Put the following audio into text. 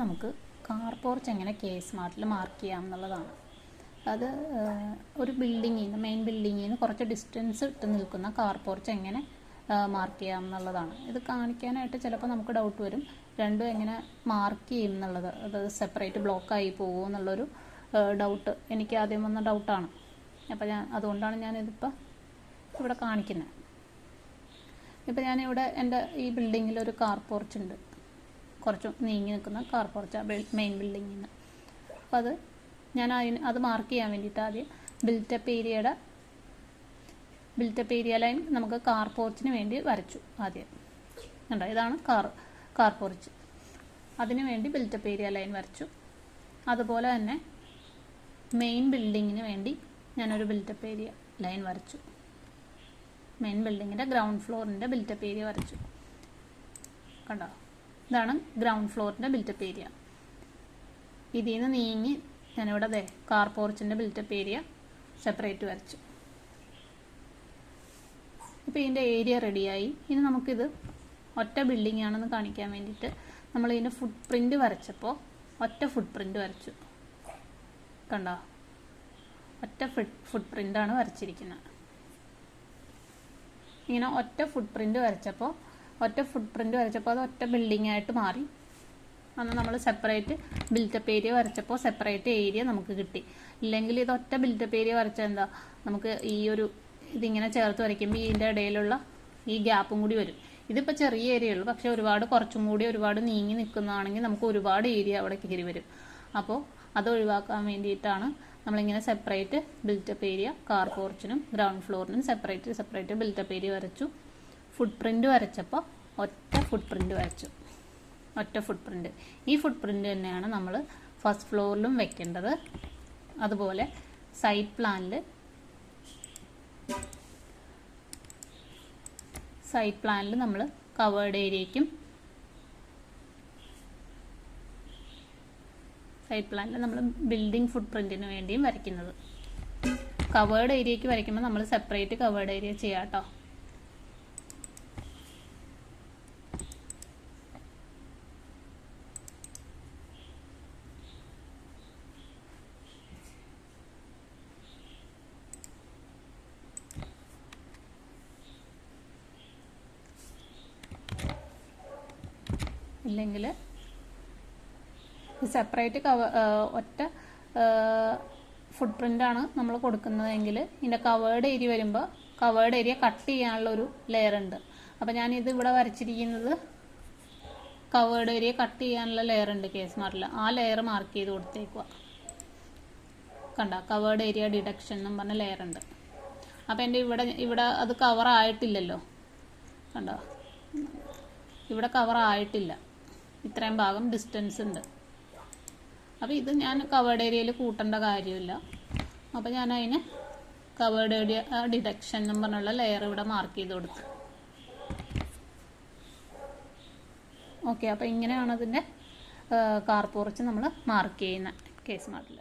നമുക്ക് car porch എങ്ങനെ സ്മാർട്ടിൽ mark ചെയ്യാം എന്നുള്ളതാണ്. അത് ഒരു ബിൽഡിങ്ങിൽ നിന്ന് മെയിൻ ബിൽഡിങ്ങിൽ നിന്ന് കുറച്ച് ഡിസ്റ്റൻസ് ഇട്ട് നിൽക്കുന്ന കാർ പോർച്ച് എങ്ങനെ മാർക്ക് ചെയ്യാം എന്നുള്ളതാണ്. ഇത് കാണിക്കാനായിട്ട് ചിലപ്പോൾ നമുക്ക് ഡൗട്ട് വരും, രണ്ടും എങ്ങനെ മാർക്ക് ചെയ്യും എന്നുള്ളത്, അത് സെപ്പറേറ്റ് ബ്ലോക്കായി പോകുമോ എന്നുള്ളൊരു ഡൗട്ട് എനിക്ക് ആദ്യം വന്ന ഡൗട്ടാണ്. അപ്പോൾ അതുകൊണ്ടാണ് ഞാനിതിപ്പോൾ ഇവിടെ കാണിക്കുന്നത്. ഇപ്പോൾ ഞാനിവിടെ എൻ്റെ ഈ ബിൽഡിങ്ങിൽ ഒരു കാർ പോർച്ച് ഉണ്ട്, കുറച്ച് നീങ്ങി നിൽക്കുന്ന കാർ പോർച്ച് മെയിൻ ബിൽഡിങ്ങിൽ നിന്ന്. അപ്പോൾ അത് മാർക്ക് ചെയ്യാൻ വേണ്ടിയിട്ട് ആദ്യം ബിൽറ്റപ്പ് ഏരിയ ലൈൻ നമുക്ക് കാർ പോർച്ചിന് വേണ്ടി വരച്ചു ആദ്യം. കണ്ടോ, ഇതാണ് കാർ പോർച്ച്. അതിന് വേണ്ടി ബിൽറ്റപ്പ് ഏരിയ ലൈൻ വരച്ചു. അതുപോലെ തന്നെ മെയിൻ ബിൽഡിങ്ങിന് വേണ്ടി ഞാനൊരു ബിൽറ്റപ്പ് ഏരിയ ലൈൻ വരച്ചു. മെയിൻ ബിൽഡിങ്ങിൻ്റെ ഗ്രൗണ്ട് ഫ്ലോറിൻ്റെ ബിൽറ്റപ്പ് ഏരിയ വരച്ചു. കണ്ടോ, ഇതാണ് ഗ്രൗണ്ട് ഫ്ലോറിൻ്റെ ബിൽറ്റപ്പ് ഏരിയ. ഇതിൽ നിന്ന് നീങ്ങി ഞാനിവിടെ കാർ പോർച്ചിൻ്റെ ബിൽറ്റപ്പ് ഏരിയ സെപ്പറേറ്റ് വരച്ചു. ഇപ്പോൾ ഇതിൻ്റെ ഏരിയ റെഡിയായി. ഇനി നമുക്കിത് ഒറ്റ ബിൽഡിംഗ് ആണെന്ന് കാണിക്കാൻ വേണ്ടിയിട്ട് നമ്മൾ ഇതിൻ്റെ ഫുട് പ്രിൻ്റ് വരച്ചപ്പോൾ ഒറ്റ ഫുട് പ്രിൻ്റ് വരച്ചു. കണ്ടോ, ഒറ്റ ഫുട് പ്രിൻ്റാണ് വരച്ചിരിക്കുന്നത്. ഇങ്ങനെ ഒറ്റ ഫുട് പ്രിൻ്റ് വരച്ചപ്പോൾ അത് ഒറ്റ ബിൽഡിംഗ് ആയിട്ട് മാറി. അന്ന് നമ്മൾ സെപ്പറേറ്റ് ബിൽറ്റപ്പ് ഏരിയ വരച്ചപ്പോൾ സെപ്പറേറ്റ് ഏരിയ നമുക്ക് കിട്ടി. ഇല്ലെങ്കിൽ ഇത് ഒറ്റ ബിൽറ്റപ്പ് ഏരിയ വരച്ചാൽ എന്താ, നമുക്ക് ഇതിങ്ങനെ ചേർത്ത് വരയ്ക്കുമ്പോൾ ഇതിൻ്റെ ഇടയിലുള്ള ഈ ഗ്യാപ്പും കൂടി വരും. ഇതിപ്പോൾ ചെറിയ ഏരിയ ഉള്ളൂ, പക്ഷേ കുറച്ചും കൂടി ഒരുപാട് നീങ്ങി നിൽക്കുന്നതാണെങ്കിൽ നമുക്ക് ഒരുപാട് ഏരിയ അവിടെ കയറി വരും. അപ്പോൾ അത് ഒഴിവാക്കാൻ വേണ്ടിയിട്ടാണ് നമ്മളിങ്ങനെ സെപ്പറേറ്റ് ബിൽറ്റപ്പ് ഏരിയ കാർ പോർച്ചിനും ഗ്രൗണ്ട് ഫ്ലോറിനും സെപ്പറേറ്റ് ബിൽറ്റപ്പ് ഏരിയ വരച്ചു. ഫുട് പ്രിൻ്റ് വരച്ചപ്പോൾ ഒറ്റ ഫുട് പ്രിൻ്റ് വരച്ചു. ഈ ഫുട് പ്രിൻ്റ് തന്നെയാണ് നമ്മൾ ഫസ്റ്റ് ഫ്ലോറിലും വെക്കേണ്ടത്. അതുപോലെ സൈഡ് പ്ലാനിൽ നമ്മൾ കവേർഡ് ഏരിയയ്ക്കും ബിൽഡിംഗ് ഫുട് പ്രിന്റിന് വേണ്ടിയും വരയ്ക്കുന്നത്. കവേർഡ് ഏരിയയ്ക്ക് വരയ്ക്കുമ്പോൾ നമ്മൾ സെപ്പറേറ്റ് കവേർഡ് ഏരിയ ചെയ്യാം കേട്ടോ. ഇല്ലെങ്കിൽ സെപ്പറേറ്റ് ഒറ്റ ഫുട് പ്രിൻ്റാണ് നമ്മൾ കൊടുക്കുന്നതെങ്കിൽ ഇതിൻ്റെ കവേർഡ് ഏരിയ വരുമ്പോൾ കവേർഡ് ഏരിയ കട്ട് ചെയ്യാനുള്ളൊരു ലെയർ ഉണ്ട്. അപ്പോൾ ഞാനിത് ഇവിടെ വരച്ചിരിക്കുന്നത് കവേർഡ് ഏരിയ കട്ട് ചെയ്യാനുള്ള ലെയർ ഉണ്ട് സ്മാർട്ടിൽ. ആ ലെയർ മാർക്ക് ചെയ്ത് കൊടുത്തേക്കുക. കണ്ട, കവേർഡ് ഏരിയ ഡിഡക്ഷൻ എന്നും പറഞ്ഞ ലെയർ ഉണ്ട്. അപ്പോൾ എൻ്റെ ഇവിടെ അത് കവർ ആയിട്ടില്ലല്ലോ. കണ്ടോ, ഇവിടെ കവർ ആയിട്ടില്ല, ഇത്രയും ഭാഗം ഡിസ്റ്റൻസ് ഉണ്ട്. അപ്പോൾ ഇത് ഞാൻ കവേർഡ് ഏരിയയിൽ കൂട്ടേണ്ട കാര്യമില്ല. അപ്പോൾ ഞാൻ അതിന് കവേർഡ് ഏരിയ ഡിഡക്ഷൻ എന്നും പറഞ്ഞുള്ള ലെയർ ഇവിടെ മാർക്ക് ചെയ്ത് കൊടുത്തു. ഓക്കെ, അപ്പോൾ ഇങ്ങനെയാണ് അതിൻ്റെ കാർ പോർച്ച് നമ്മൾ മാർക്ക് ചെയ്യുന്ന സ്മാർട്ടിൽ.